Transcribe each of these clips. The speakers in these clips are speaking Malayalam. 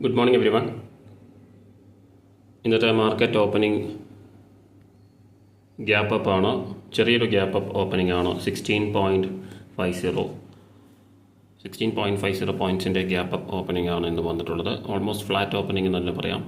Good morning, everyone. ഇന്നത്തെ മാർക്കറ്റ് ഓപ്പണിംഗ് ഗ്യാപ്പ് അപ്പ് ആണ്. ചെറിയൊരു ഗ്യാപ്പ് അപ്പ് ഓപ്പണിംഗ് ആണ്. 16.50 പോയിൻറ്റ്സിൻ്റെ ഗ്യാപ്പ് അപ്പ് ഓപ്പണിംഗ് ആണ് ഇന്ന് വന്നിട്ടുള്ളത്. ഓൾമോസ്റ്റ് ഫ്ലാറ്റ് ഓപ്പണിംഗ് എന്ന് തന്നെ പറയാം.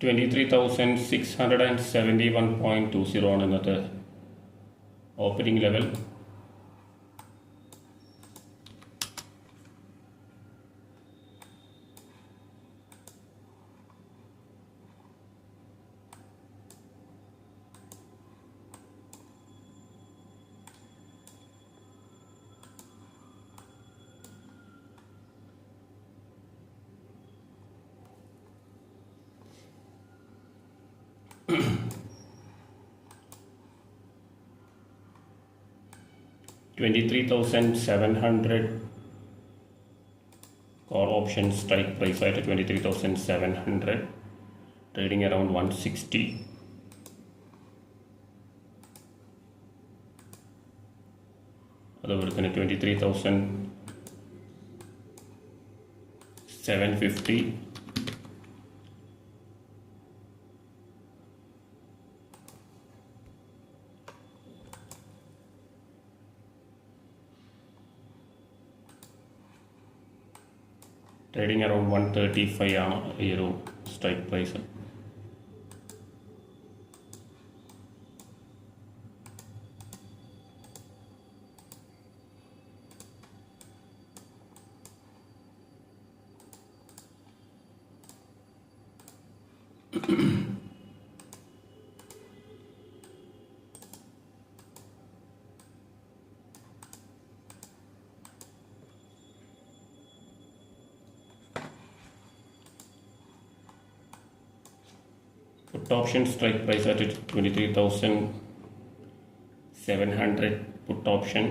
$23,671.20 ആണ് ഇന്നത്തെ opening level. $23,700 call option strike price ആയിട്ട് 23,700, ട്രേഡിംഗ് അറൗണ്ട് 160. അതുപോലെ തന്നെ 23,750, ട്രേഡിംഗ് അറൗണ്ട് 135 ആണ് ഈ ഒരു strike price. Put option strike price at 23,700 put option.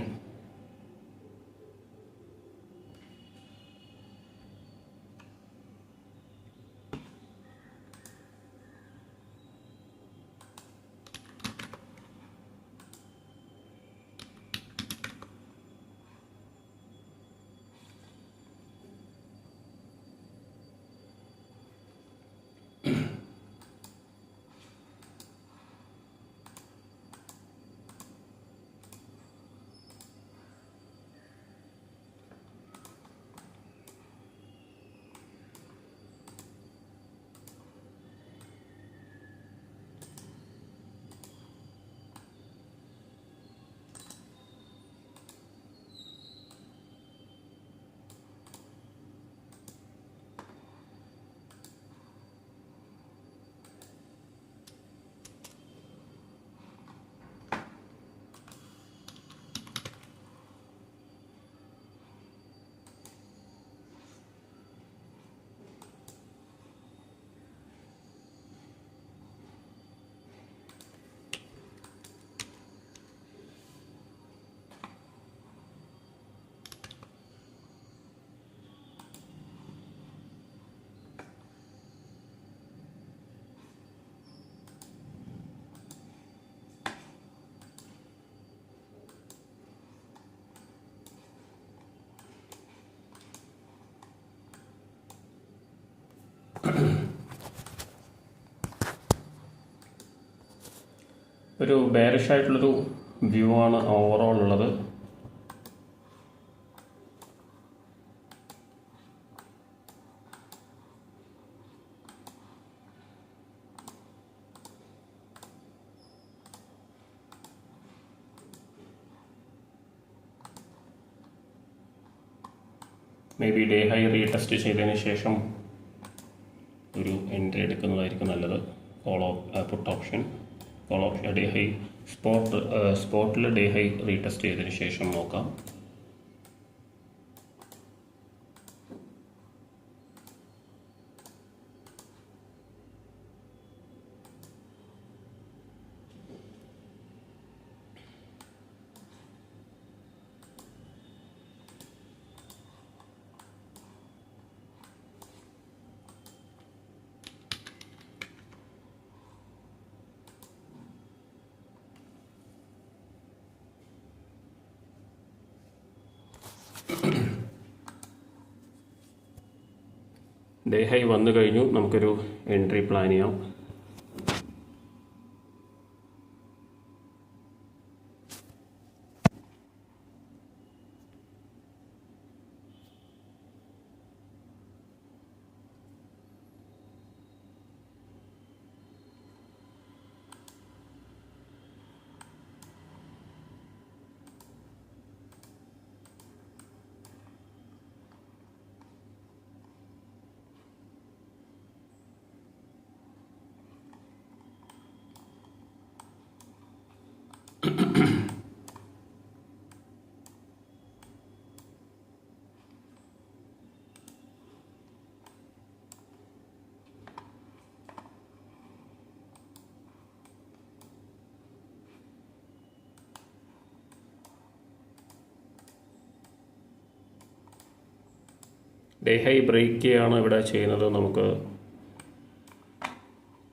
ഒരു ബെയറിഷ് ആയിട്ടുള്ളൊരു വ്യൂ ആണ് ഓവറോൾ ഉള്ളത്. Maybe day high retest ചെയ്തതിന് ശേഷം ഒരു എൻട്രി എടുക്കുന്നതായിരിക്കും നല്ലത്. പുട്ട് ഓപ്ഷൻ ഡേ ഹൈ സ്പോട്ടിൽ ഡേ ഹൈ റീടെസ്റ്റ് ചെയ്തതിന് ശേഷം നോക്കാം. ഡേ ഹൈ വന്നു കഴിഞ്ഞു. നമുക്കൊരു എൻട്രി പ്ലാൻ ചെയ്യാം. ഡേ ഹൈ ബ്രേക്ക് ചെയ്യാണ് ഇവിടെ ചെയ്യുന്നത്. നമുക്ക്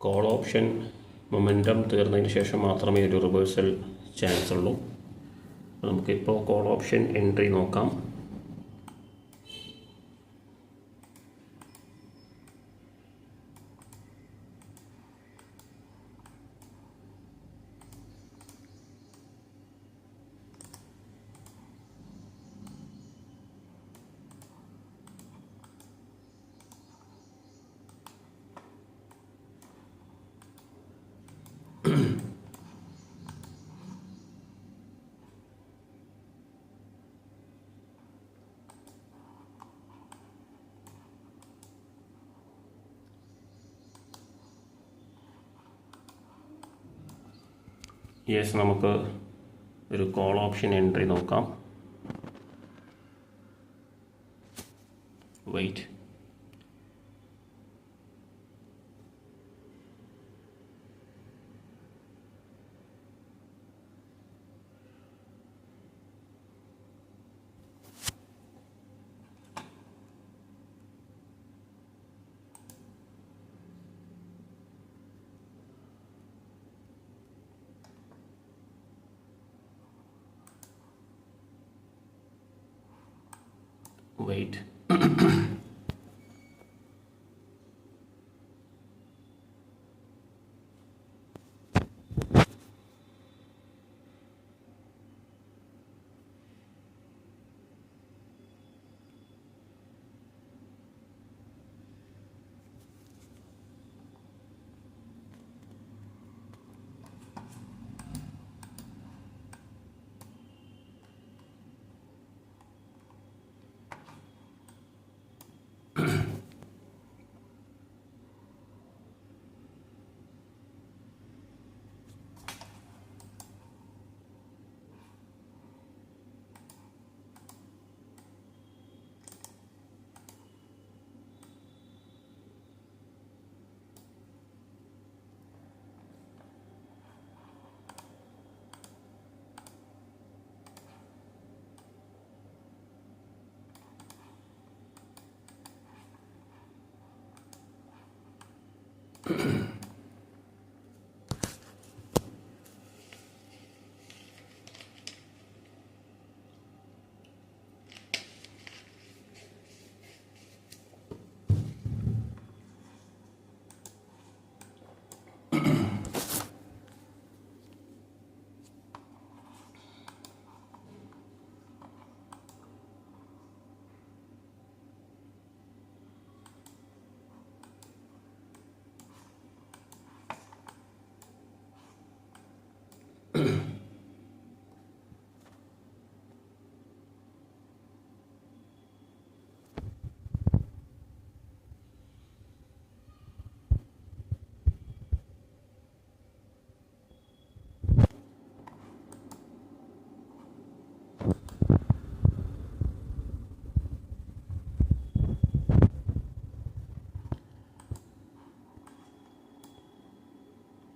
കോൾ ഓപ്ഷൻ മൊമെൻറ്റം തീർന്നതിന് ശേഷം മാത്രമേ ഒരു റിവേഴ്സൽ ചാൻസ് ഉള്ളൂ. നമുക്കിപ്പോൾ കോൾ ഓപ്ഷൻ എൻട്രി നോക്കാം. യെസ്, നമുക്ക് ഒരു കോൾ ഓപ്ഷൻ എൻട്രി നോക്കാം. വെയിറ്റ്. വെയിറ്റ്.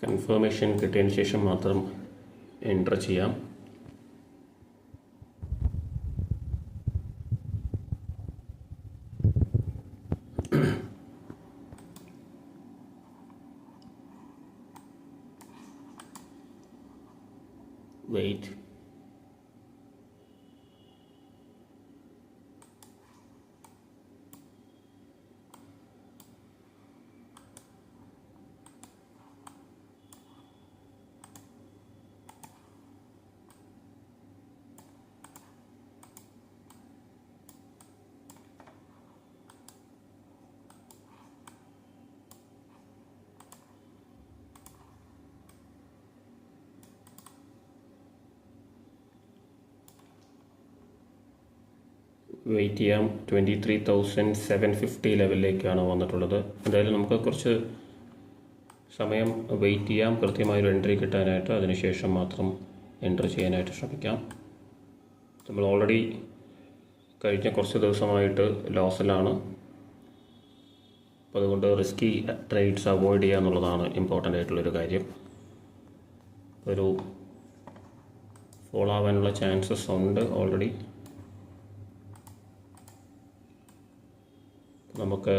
കൺഫർമേഷൻ കിട്ടിയതിന് ശേഷം മാത്രം എൻ്റർ ചെയ്യാം. വെയിറ്റ്. വെയിറ്റ് ചെയ്യാം. 23,750 ലെവലിലേക്കാണ് വന്നിട്ടുള്ളത്. എന്തായാലും നമുക്ക് കുറച്ച് സമയം വെയിറ്റ് ചെയ്യാം കൃത്യമായൊരു എൻട്രി കിട്ടാനായിട്ട്. അതിനുശേഷം മാത്രം എൻട്രി ചെയ്യാനായിട്ട് ശ്രമിക്കാം. നമ്മൾ ഓൾറെഡി കഴിഞ്ഞ കുറച്ച് ദിവസമായിട്ട് ലോസിലാണ്. അപ്പോൾ അതുകൊണ്ട് റിസ്കി ട്രേഡ്സ് അവോയ്ഡ് ചെയ്യുക എന്നുള്ളതാണ് ഇമ്പോർട്ടൻ്റ് ആയിട്ടുള്ളൊരു കാര്യം. ഒരു ഫോളോ ആവാനുള്ള ചാൻസസ് ഉണ്ട് ഓൾറെഡി. നമുക്ക്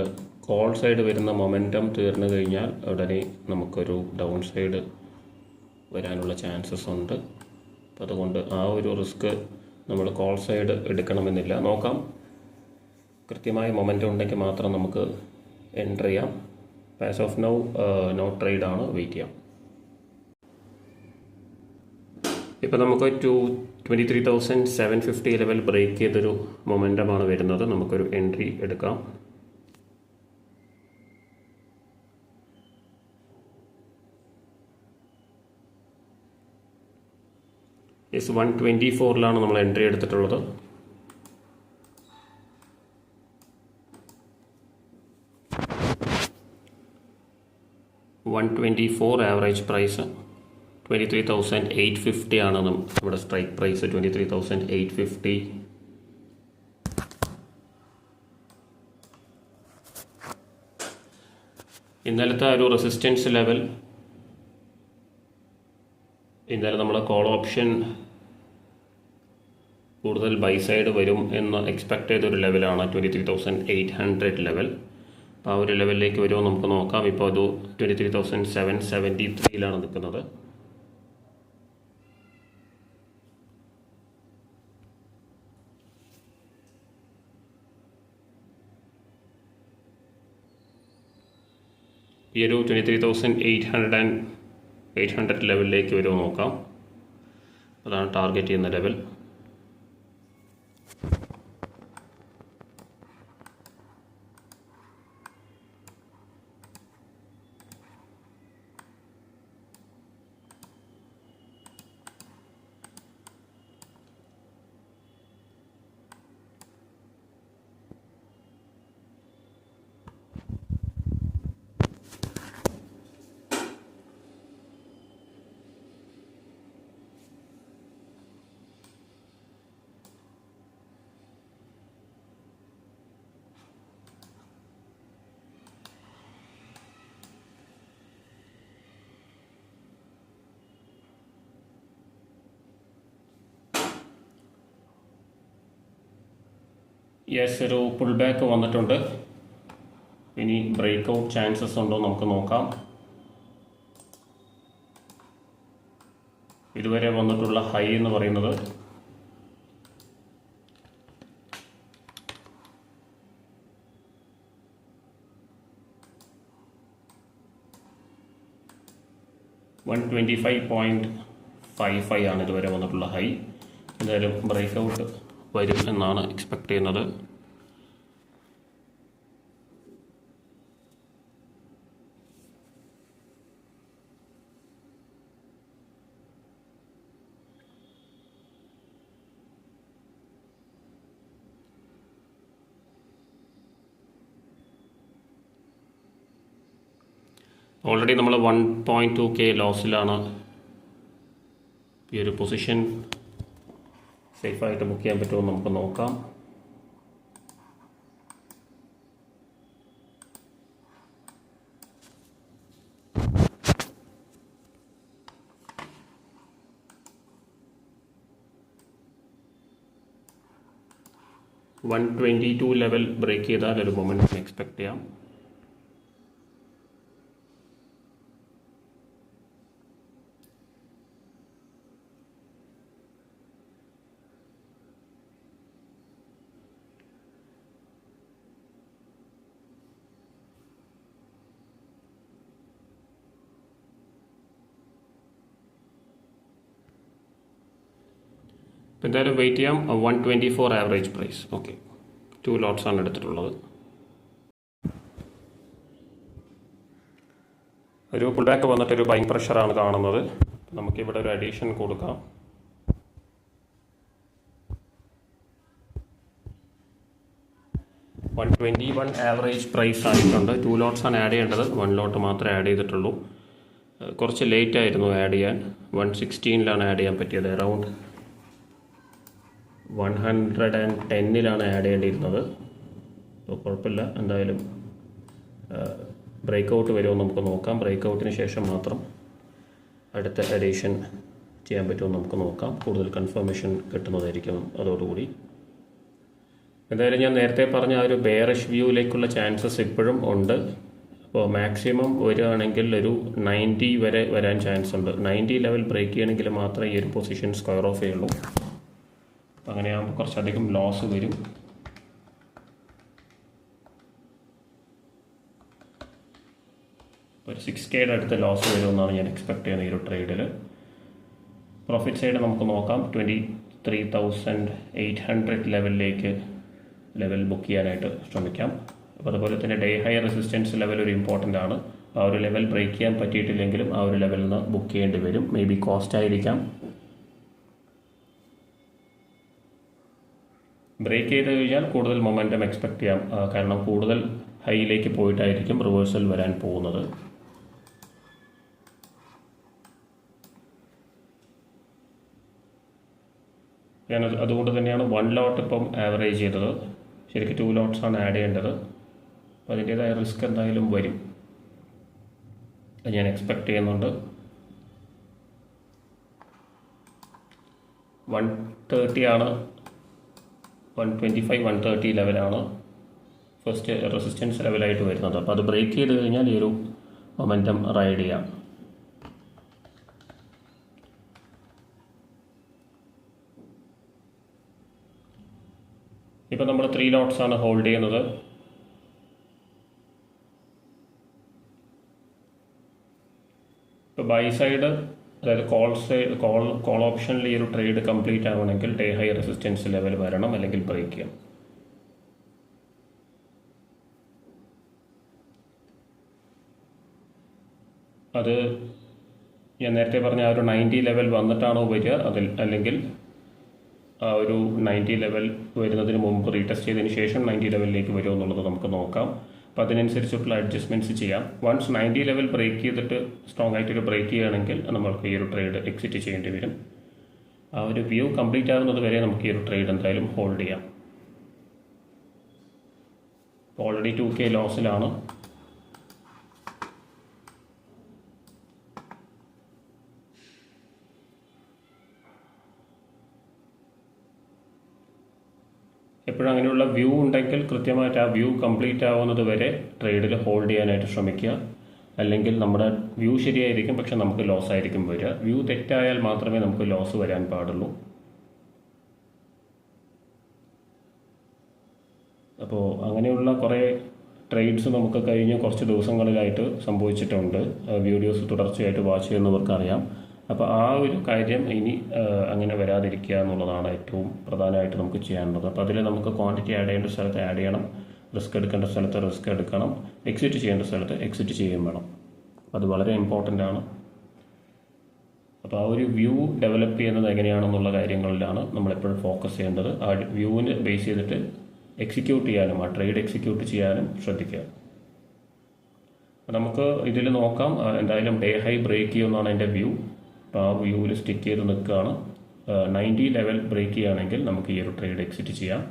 കോൾ സൈഡ് വരുന്ന മൊമെൻറ്റം തീർന്നു കഴിഞ്ഞാൽ ഉടനെ നമുക്കൊരു ഡൗൺ സൈഡ് വരാനുള്ള ചാൻസസ് ഉണ്ട്. അപ്പോൾ അതുകൊണ്ട് ആ ഒരു റിസ്ക് നമ്മൾ കോൾ സൈഡ് എടുക്കണമെന്നില്ല. നോക്കാം, കൃത്യമായ മൊമെൻറ്റം ഉണ്ടെങ്കിൽ മാത്രം നമുക്ക് എൻ്റർ ചെയ്യാം. ആസ് ഓഫ് നൗ നോ ട്രേഡാണ്, വെയിറ്റ് ചെയ്യാം. ഇപ്പോൾ നമുക്ക് 23,750 ലെവൽ ബ്രേക്ക് ചെയ്തൊരു മൊമെൻറ്റമാണ് വരുന്നത്. നമുക്കൊരു എൻട്രി എടുക്കാം. യെസ്, 124 നമ്മൾ എൻട്രി എടുത്തിട്ടുള്ളത്. $124 ആവറേജ് പ്രൈസ്. 23,850 ആണ് നമ്മുടെ സ്ട്രൈക്ക് പ്രൈസ്. 23,850. ഇന്നലത്തെ ഒരു റെസിസ്റ്റൻസ് ലെവൽ, ഇന്നലെ നമ്മൾ കോൾ ഓപ്ഷൻ കൂടുതൽ ബൈ സൈഡ് വരും എന്ന് എക്സ്പെക്ട് ചെയ്തൊരു ലെവലാണ് 23,800 ലെവൽ. അപ്പോൾ ആ ഒരു ലെവലിലേക്ക് വരുമോ നമുക്ക് നോക്കാം. ഇപ്പോൾ അത് 23,773 നിൽക്കുന്നത്. ഈ ഒരു 23,800 ലെവലിലേക്ക് വരുമോ നോക്കാം. അതാണ് ടാർഗറ്റ് ചെയ്യുന്ന ലെവൽ. യെസ്, ഒരു പുൾ ബാക്ക് വന്നിട്ടുണ്ട്. ഇനി ബ്രേക്ക് ഔട്ട് ചാൻസസ് ഉണ്ടോ നമുക്ക് നോക്കാം. ഇതുവരെ വന്നിട്ടുള്ള ഹൈ എന്ന് പറയുന്നത് 125.55 ആണ് ഇതുവരെ വന്നിട്ടുള്ള ഹൈ. എന്തായാലും ബ്രേക്ക് ഔട്ട് വരും എന്നാണ് എക്സ്പെക്ട് ചെയ്യുന്നത്. ഓൾറെഡി നമ്മൾ 1.2K ലോസിലാണ്. ഈ ഒരു പൊസിഷൻ സേഫായിട്ട് ബുക്ക് ചെയ്യാൻ പറ്റുമോ നമുക്ക് നോക്കാം. $122 ലെവൽ ബ്രേക്ക് ചെയ്താൽ ഒരു മൊമെൻറ്റം എക്സ്പെക്ട് ചെയ്യാം. എന്തായാലും വെയിറ്റ് ചെയ്യാം. 124 ആവറേജ് പ്രൈസ്. ഓക്കെ, 2 ലോട്ട്സാണ് എടുത്തിട്ടുള്ളത്. ഒരു പുൾ ബാക്ക് വന്നിട്ടൊരു ബൈങ് പ്രഷറാണ് കാണുന്നത്. നമുക്കിവിടെ ഒരു അഡീഷൻ കൊടുക്കാം. 121 ആവറേജ് പ്രൈസ് ആയിട്ടുണ്ട്. 2 ലോട്ട്സാണ് ആഡ് ചെയ്യേണ്ടത്, 1 ലോട്ട് മാത്രമേ ആഡ് ചെയ്തിട്ടുള്ളൂ. കുറച്ച് ലേറ്റ് ആയിരുന്നു ആഡ് ചെയ്യാൻ. 116 ആഡ് ചെയ്യാൻ പറ്റിയത്. അറൗണ്ട് 110 ആഡ് ചെയ്യേണ്ടിയിരുന്നത്. അപ്പോൾ കുഴപ്പമില്ല, എന്തായാലും ബ്രേക്ക് ഔട്ട് വരുമോ നമുക്ക് നോക്കാം. ബ്രേക്ക് ഔട്ടിന് ശേഷം മാത്രം അടുത്ത എഡീഷൻ ചെയ്യാൻ പറ്റുമോ നമുക്ക് നോക്കാം. കൂടുതൽ കൺഫർമേഷൻ കിട്ടുന്നതായിരിക്കും അതോടുകൂടി. എന്തായാലും ഞാൻ നേരത്തെ പറഞ്ഞ ആ ഒരു ബെയറിഷ് വ്യൂവിലേക്കുള്ള ചാൻസസ് ഇപ്പോഴും ഉണ്ട്. അപ്പോൾ മാക്സിമം വരികയാണെങ്കിൽ ഒരു 90 വരെ വരാൻ ചാൻസ് ഉണ്ട്. 90 ലെവൽ ബ്രേക്ക് ചെയ്യണമെങ്കിൽ മാത്രമേ ഈ ഒരു പൊസിഷൻ സ്ക്വയർ ഓഫ് ചെയ്യുള്ളൂ. അങ്ങനെയാകുമ്പോൾ കുറച്ചധികം ലോസ് വരും. ഒരു 6K അടുത്ത് ലോസ് വരുമെന്നാണ് ഞാൻ എക്സ്പെക്ട് ചെയ്യുന്നത് ഈ ഒരു ട്രേഡിൽ. പ്രോഫിറ്റ് സൈഡ് നമുക്ക് നോക്കാം. 23,800 ലെവൽ ബുക്ക് ചെയ്യാനായിട്ട് ശ്രമിക്കാം. അപ്പോൾ അതുപോലെ തന്നെ ഡേ ഹൈ റെസിസ്റ്റൻസ് ലെവൽ ഒരു ഇമ്പോർട്ടൻ്റ് ആണ്. ആ ഒരു ലെവൽ ബ്രേക്ക് ചെയ്യാൻ പറ്റിയിട്ടില്ലെങ്കിലും ആ ഒരു ലെവലിൽ നിന്ന് ബുക്ക് ചെയ്യേണ്ടി വരും. മേ ബി കോസ്റ്റ് ആയിരിക്കാം. ബ്രേക്ക് ചെയ്ത് കഴിഞ്ഞാൽ കൂടുതൽ മൊമെൻറ്റം എക്സ്പെക്ട് ചെയ്യാം. കാരണം കൂടുതൽ ഹൈയിലേക്ക് പോയിട്ടായിരിക്കും റിവേഴ്സൽ വരാൻ പോകുന്നത്. ഞാൻ അതുകൊണ്ട് തന്നെയാണ് 1 ലോട്ട് ഇപ്പം ആവറേജ് ചെയ്തത്. ശരിക്കും 2 ലോട്ട്സാണ് ആഡ് ചെയ്യേണ്ടത്. അപ്പോൾ അതിൻ്റേതായ റിസ്ക് എന്തായാലും വരും, അത് ഞാൻ എക്സ്പെക്ട് ചെയ്യുന്നുണ്ട്. 130 ആണ്, 125 130 ലെവലാണ് ഫസ്റ്റ് റെസിസ്റ്റൻസ് ലെവലായിട്ട് വരുന്നത്. അപ്പോൾ അത് ബ്രേക്ക് ചെയ്ത് കഴിഞ്ഞാൽ ഈ ഒരു മൊമെൻറ്റം റൈഡ് ചെയ്യാം. ഇപ്പോൾ നമ്മൾ 3 ലോട്ട്സാണ് ഹോൾഡ് ചെയ്യുന്നത്. ഇപ്പോൾ ബൈ സൈഡ്, അതായത് കോൾ ഓപ്ഷനിൽ ഈ ഒരു ട്രേഡ് കംപ്ലീറ്റ് ആവണമെങ്കിൽ ഡേ ഹൈ റെസിസ്റ്റൻസ് ലെവൽ വരണം, അല്ലെങ്കിൽ ബ്രേക്ക് ചെയ്യാം. അത് ഞാൻ നേരത്തെ പറഞ്ഞ ആ ഒരു 90 ലെവൽ വന്നിട്ടാണോ വരിക, അല്ലെങ്കിൽ ആ ഒരു 90 ലെവൽ വരുന്നതിന് മുമ്പ് റീടെസ്റ്റ് ചെയ്തതിന് ശേഷം 90 ലെവലിലേക്ക് വരുമോ എന്നുള്ളത് നമുക്ക് നോക്കാം. അപ്പോൾ അതിനനുസരിച്ചിട്ടുള്ള അഡ്ജസ്റ്റ്മെൻറ്റ്സ് ചെയ്യാം. വൺസ് 90 ലെവൽ ബ്രേക്ക് ചെയ്തിട്ട് സ്ട്രോങ് ആയിട്ടൊരു ബ്രേക്ക് ചെയ്യുകയാണെങ്കിൽ നമ്മൾക്ക് ഈ ഒരു ട്രേഡ് എക്സിറ്റ് ചെയ്യേണ്ടി വരും. ആ ഒരു വ്യൂ കംപ്ലീറ്റ് ആകുന്നത് വരെ നമുക്ക് ഈ ഒരു ട്രേഡ് എന്തായാലും ഹോൾഡ് ചെയ്യാം. Already 2K ലോസിലാണ്. എപ്പോഴും അങ്ങനെയുള്ള വ്യൂ ഉണ്ടെങ്കിൽ കൃത്യമായിട്ട് ആ വ്യൂ കംപ്ലീറ്റ് ആവുന്നത് വരെ ട്രേഡിൽ ഹോൾഡ് ചെയ്യാനായിട്ട് ശ്രമിക്കുക. അല്ലെങ്കിൽ നമ്മുടെ വ്യൂ ശരിയായിരിക്കും, പക്ഷെ നമുക്ക് ലോസ് ആയിരിക്കും വരിക. വ്യൂ തെറ്റായാൽ മാത്രമേ നമുക്ക് ലോസ് വരാൻ പാടുള്ളൂ. അപ്പോൾ അങ്ങനെയുള്ള കുറേ ട്രേഡ്സ് നമുക്ക് കഴിഞ്ഞ കുറച്ച് ദിവസങ്ങളിലായിട്ട് സംഭവിച്ചിട്ടുണ്ട്. വീഡിയോസ് തുടർച്ചയായിട്ട് വാച്ച് ചെയ്യുന്നവർക്കറിയാം. അപ്പോൾ ആ ഒരു കാര്യം ഇനി അങ്ങനെ വരാതിരിക്കുക എന്നുള്ളതാണ് ഏറ്റവും പ്രധാനമായിട്ട് നമുക്ക് ചെയ്യാനുള്ളത്. അപ്പോൾ അതിൽ നമുക്ക് ക്വാണ്ടിറ്റി ആഡ് ചെയ്യേണ്ട സ്ഥലത്ത് ആഡ് ചെയ്യണം, റിസ്ക് എടുക്കേണ്ട സ്ഥലത്ത് റിസ്ക് എടുക്കണം, എക്സിറ്റ് ചെയ്യേണ്ട സ്ഥലത്ത് എക്സിറ്റ് ചെയ്യുകയും വേണം. അപ്പോൾ അത് വളരെ ഇമ്പോർട്ടൻ്റ് ആണ്. അപ്പോൾ ആ ഒരു വ്യൂ ഡെവലപ്പ് ചെയ്യുന്നത് എങ്ങനെയാണെന്നുള്ള കാര്യങ്ങളിലാണ് നമ്മളെപ്പോഴും ഫോക്കസ് ചെയ്യേണ്ടത്. ആ വ്യൂവിന് ബേസ് ചെയ്തിട്ട് എക്സിക്യൂട്ട് ചെയ്യാനും ആ ട്രേഡ് എക്സിക്യൂട്ട് ചെയ്യാനും ശ്രദ്ധിക്കുക. നമുക്ക് ഇതിൽ നോക്കാം. എന്തായാലും ഡേ ഹൈ ബ്രേക്ക് ചെയ്യുമെന്നാണ് എൻ്റെ വ്യൂ. അപ്പോൾ ആ വ്യൂവിൽ സ്റ്റിക്ക് ചെയ്ത് നിൽക്കുകയാണ്. 90 ലെവൽ ബ്രേക്ക് ചെയ്യുകയാണെങ്കിൽ നമുക്ക് ഈ ഒരു ട്രേഡ് എക്സിറ്റ് ചെയ്യാം.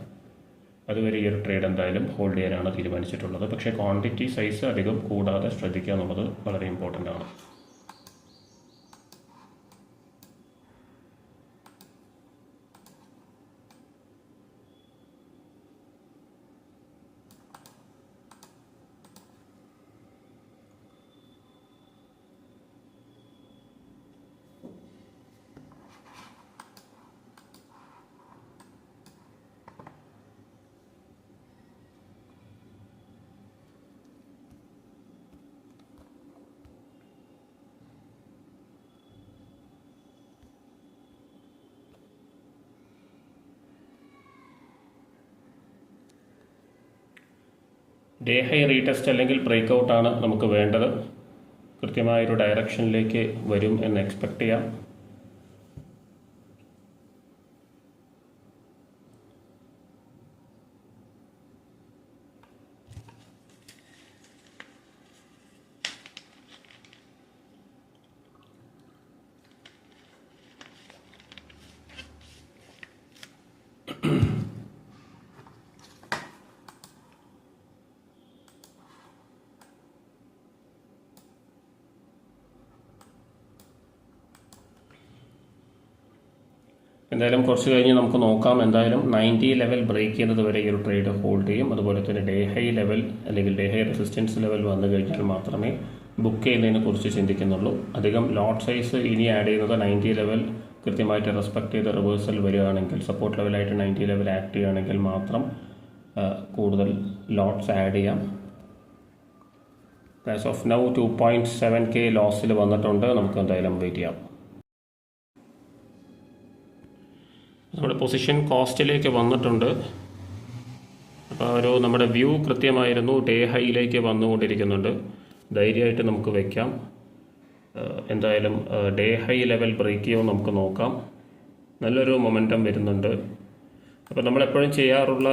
അതുവരെ ഈ ഒരു ട്രേഡ് എന്തായാലും ഹോൾഡ് ചെയ്യാനാണ് തീരുമാനിച്ചിട്ടുള്ളത്. പക്ഷേ ക്വാണ്ടിറ്റി സൈസ് അധികം കൂടാതെ ശ്രദ്ധിക്കുക എന്നുള്ളത് വളരെ ഇമ്പോർട്ടൻ്റ് ആണ്. ഡേ ഹൈ റീടെസ്റ്റ് അല്ലെങ്കിൽ ബ്രേക്ക് ഔട്ടാണ് നമുക്ക് വേണ്ടത്. കൃത്യമായൊരു ഡയറക്ഷനിലേക്ക് വരും എന്ന് എക്സ്പെക്റ്റ് ചെയ്യാം. എന്തായാലും കുറച്ച് കഴിഞ്ഞ് നമുക്ക് നോക്കാം. എന്തായാലും 90 ലെവൽ ബ്രേക്ക് ചെയ്യുന്നത് വരെ ഈ ഒരു ട്രേഡ് ഹോൾഡ് ചെയ്യും. അതുപോലെ തന്നെ ഡേ ഹൈ ലെവൽ അല്ലെങ്കിൽ ഡേ ഹൈ റെസിസ്റ്റൻസ് ലെവൽ വന്നു കഴിഞ്ഞാൽ മാത്രമേ ബുക്ക് ചെയ്യുന്നതിനെ കുറിച്ച് ചിന്തിക്കുന്നുള്ളൂ. അധികം ലോട്ട് സൈസ് ഇനി ആഡ് ചെയ്യുന്നത് 90 ലെവൽ കൃത്യമായിട്ട് റെസ്പെക്ട് ചെയ്ത് റിവേഴ്സൽ വരികയാണെങ്കിൽ, സപ്പോർട്ട് ലെവലായിട്ട് 90 ലെവൽ ആക്ട് ചെയ്യുകയാണെങ്കിൽ മാത്രം കൂടുതൽ ലോട്ട്സ് ആഡ് ചെയ്യാം. ആസ് ഓഫ് നൗ 2.7K ലോസിൽ വന്നിട്ടുണ്ട്. നമുക്ക് എന്തായാലും വെയിറ്റ് ചെയ്യാം. നമ്മുടെ പൊസിഷൻ കോസ്റ്റിലേക്ക് വന്നിട്ടുണ്ട്. അപ്പോൾ നമ്മുടെ വ്യൂ കൃത്യമായിരുന്നു. ഡേ ഹൈയിലേക്ക് വന്നുകൊണ്ടിരിക്കുന്നുണ്ട്. ധൈര്യമായിട്ട് നമുക്ക് വയ്ക്കാം. എന്തായാലും ഡേ ഹൈ ലെവൽ ബ്രേക്ക് ചെയ്യുമോ നമുക്ക് നോക്കാം. നല്ലൊരു മൊമെൻറ്റം വരുന്നുണ്ട്. അപ്പോൾ നമ്മളെപ്പോഴും ചെയ്യാറുള്ള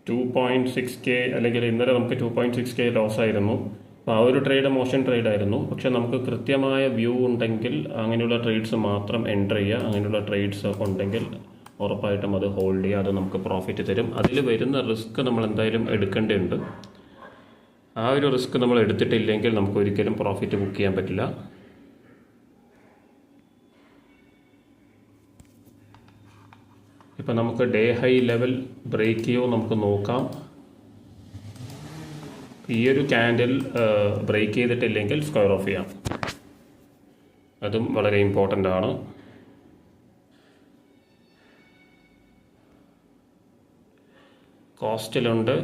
2.6K അല്ലെങ്കിൽ ഇന്നലെ നമുക്ക് 2.6K ലോസ് ആയിരുന്നു. അപ്പോൾ ആ ഒരു ട്രേഡ് മോശം ട്രേഡായിരുന്നു. പക്ഷെ നമുക്ക് കൃത്യമായ വ്യൂ ഉണ്ടെങ്കിൽ അങ്ങനെയുള്ള ട്രേഡ്സ് മാത്രം എൻ്റർ ചെയ്യുക. അങ്ങനെയുള്ള ട്രേഡ്സ് ഉണ്ടെങ്കിൽ ഉറപ്പായിട്ടും അത് ഹോൾഡ് ചെയ്യുക. അത് നമുക്ക് പ്രോഫിറ്റ് തരും. അതിൽ വരുന്ന റിസ്ക് നമ്മൾ എന്തായാലും എടുക്കേണ്ടതുണ്ട്. ആ ഒരു റിസ്ക് നമ്മൾ എടുത്തിട്ടില്ലെങ്കിൽ നമുക്ക് ഒരിക്കലും പ്രോഫിറ്റ് ബുക്ക് ചെയ്യാൻ പറ്റില്ല. ഇപ്പം നമുക്ക് ഡേ ഹൈ ലെവൽ ബ്രേക്ക് ചെയ്യുമോ നമുക്ക് നോക്കാം. ഈ ഒരു ക്യാൻഡിൽ ബ്രേക്ക് ചെയ്തിട്ടില്ലെങ്കിൽ സ്ക്വയർ ഓഫ് ചെയ്യാം. അതും വളരെ ഇമ്പോർട്ടൻ്റ് ആണ്. കോസ്റ്റിലുണ്ട്.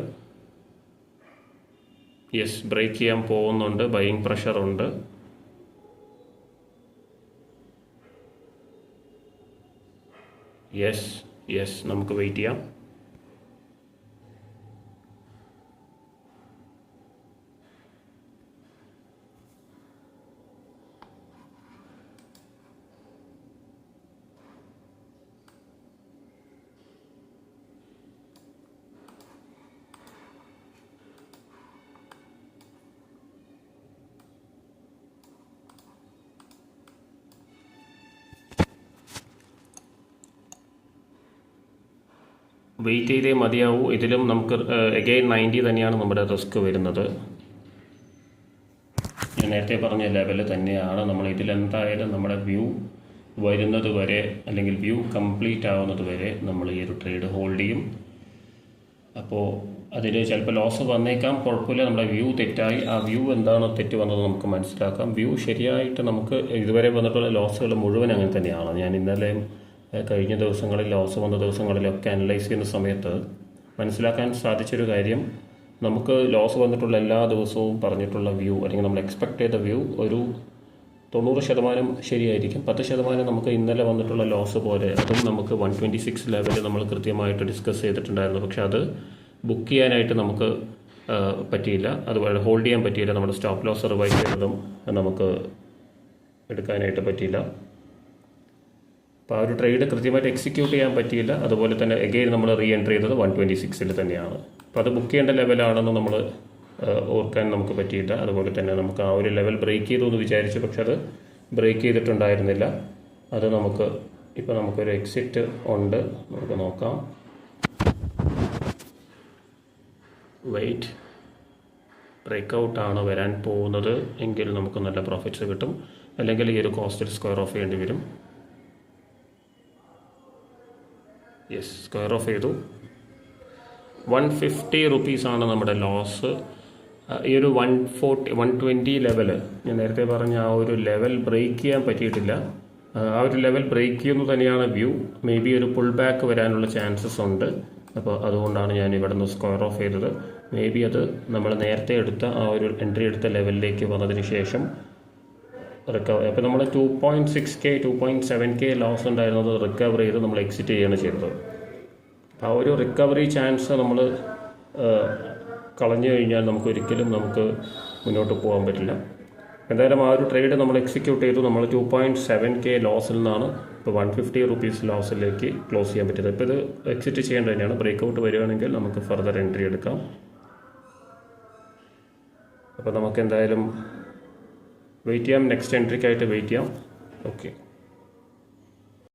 യെസ്, ബ്രേക്ക് ചെയ്യാൻ പോകുന്നുണ്ട്. ബൈയിങ് പ്രഷറുണ്ട്. യെസ് നമുക്ക് വെയിറ്റ് ചെയ്യാം. വെയിറ്റ് ചെയ്തേ മതിയാവൂ. ഇതിലും നമുക്ക് എഗെയിൻ 90 തന്നെയാണ് നമ്മുടെ റിസ്ക് വരുന്നത്. ഞാൻ നേരത്തെ പറഞ്ഞ ലെവൽ തന്നെയാണ്. നമ്മൾ ഇതിലെന്തായാലും നമ്മുടെ വ്യൂ വരുന്നത് വരെ അല്ലെങ്കിൽ വ്യൂ കംപ്ലീറ്റ് ആവുന്നത് വരെ നമ്മൾ ഈ ഒരു ട്രേഡ് ഹോൾഡ് ചെയ്യും. അപ്പോൾ അതിൽ ചിലപ്പോൾ ലോസ് വന്നേക്കാം, കുഴപ്പമില്ല. നമ്മുടെ വ്യൂ തെറ്റായി. ആ വ്യൂ എന്താണ് തെറ്റ് വന്നത് നമുക്ക് മനസ്സിലാക്കാം. വ്യൂ ശരിയായിട്ട് നമുക്ക് ഇതുവരെ വന്നിട്ടുള്ള ലോസുകൾ മുഴുവൻ അങ്ങനെ തന്നെയാണ്. ഞാൻ ഇന്നലെ കഴിഞ്ഞ ദിവസങ്ങളിൽ ലോസ് വന്ന ദിവസങ്ങളിലൊക്കെ അനലൈസ് ചെയ്യുന്ന സമയത്ത് മനസ്സിലാക്കാൻ സാധിച്ചൊരു കാര്യം, നമുക്ക് ലോസ് വന്നിട്ടുള്ള എല്ലാ ദിവസവും പറഞ്ഞിട്ടുള്ള വ്യൂ അല്ലെങ്കിൽ നമ്മൾ എക്സ്പെക്ട് ചെയ്ത വ്യൂ ഒരു 90% ശരിയായിരിക്കും. 10% നമുക്ക് ഇന്നലെ വന്നിട്ടുള്ള ലോസ് പോലെ അതും നമുക്ക് 126 ലെവൽ നമ്മൾ കൃത്യമായിട്ട് ഡിസ്കസ് ചെയ്തിട്ടുണ്ടായിരുന്നു. പക്ഷെ അത് ബുക്ക് ചെയ്യാനായിട്ട് നമുക്ക് പറ്റിയില്ല. അതുപോലെ ഹോൾഡ് ചെയ്യാൻ പറ്റിയില്ല. നമ്മുടെ സ്റ്റോപ്പ് ലോസ് റിവൈസ് ചെയ്തതും നമുക്ക് എടുക്കാനായിട്ട് പറ്റിയില്ല. അപ്പോൾ ആ ഒരു ട്രേഡ് കൃത്യമായിട്ട് എക്സിക്യൂട്ട് ചെയ്യാൻ പറ്റിയില്ല. അതുപോലെ തന്നെ എഗെയിൻ നമ്മൾ റീ എൻട്രി ചെയ്തത് 126 തന്നെയാണ്. അപ്പോൾ അത് ബുക്ക് ചെയ്യേണ്ട ലെവലാണെന്ന് നമ്മൾ ഓർക്കാൻ നമുക്ക് പറ്റിയില്ല. അതുപോലെ തന്നെ നമുക്ക് ആ ഒരു ലെവൽ ബ്രേക്ക് ചെയ്തു എന്ന് വിചാരിച്ചു, പക്ഷെ അത് ബ്രേക്ക് ചെയ്തിട്ടുണ്ടായിരുന്നില്ല. അത് നമുക്ക് ഇപ്പോൾ നമുക്കൊരു എക്സിറ്റ് ഉണ്ട്. നമുക്ക് നോക്കാം. വെയിറ്റ്, ബ്രേക്ക് ഔട്ടാണ് വരാൻ പോകുന്നത് എങ്കിൽ നമുക്ക് നല്ല പ്രോഫിറ്റ്സ് കിട്ടും. അല്ലെങ്കിൽ ഈ ഒരു കോസ്റ്റിൽ സ്ക്വയർ ഓഫ് ചെയ്യേണ്ടി വരും. യെസ്, സ്ക്വയർ ഓഫ് ചെയ്തു. 150 റുപ്പീസാണ് നമ്മുടെ ലോസ്. ഈ ഒരു 120 ലെവൽ ഞാൻ നേരത്തെ പറഞ്ഞ ആ ഒരു ലെവൽ ബ്രേക്ക് ചെയ്യാൻ പറ്റിയിട്ടില്ല. ആ ഒരു ലെവൽ ബ്രേക്ക് ചെയ്യുന്നു തന്നെയാണ് വ്യൂ. മേ ബി ഒരു പുൾ ബാക്ക് വരാനുള്ള ചാൻസസ് ഉണ്ട്. അപ്പോൾ അതുകൊണ്ടാണ് ഞാൻ ഇവിടെ നിന്ന് സ്ക്വയർ ഓഫ് ചെയ്തത്. മേ ബി അത് നമ്മൾ നേരത്തെ എടുത്ത ആ ഒരു എൻട്രി എടുത്ത ലെവലിലേക്ക് വന്നതിന് ശേഷം റിക്കവർ. അപ്പോൾ നമ്മൾ 2.6K 2.7K ലോസ് ഉണ്ടായിരുന്നത് റിക്കവർ ചെയ്ത് നമ്മൾ എക്സിറ്റ് ചെയ്യുകയാണ് ചെയ്തത്. ആ ഒരു റിക്കവറി ചാൻസ് നമ്മൾ കളഞ്ഞു കഴിഞ്ഞാൽ നമുക്ക് മുന്നോട്ട് പോകാൻ പറ്റില്ല. എന്തായാലും ആ ഒരു ട്രേഡ് നമ്മൾ എക്സിക്യൂട്ട് ചെയ്തു. നമ്മൾ 2.7K ലോസിൽ നിന്നാണ് ഇപ്പോൾ 150 റുപ്പീസ് ലോസിലേക്ക് ക്ലോസ് ചെയ്യാൻ പറ്റിയത്. ഇപ്പോൾ ഇത് എക്സിറ്റ് ചെയ്യേണ്ടത് തന്നെയാണ്. ബ്രേക്ക് ഔട്ട് വരികയാണെങ്കിൽ നമുക്ക് ഫർദർ എൻട്രി എടുക്കാം. അപ്പോൾ നമുക്ക് എന്തായാലും വെയിറ്റ് ചെയ്യാം. നെക്സ്റ്റ് എൻട്രിക്കായിട്ട് വെയിറ്റ് ചെയ്യാം. ഓക്കെ.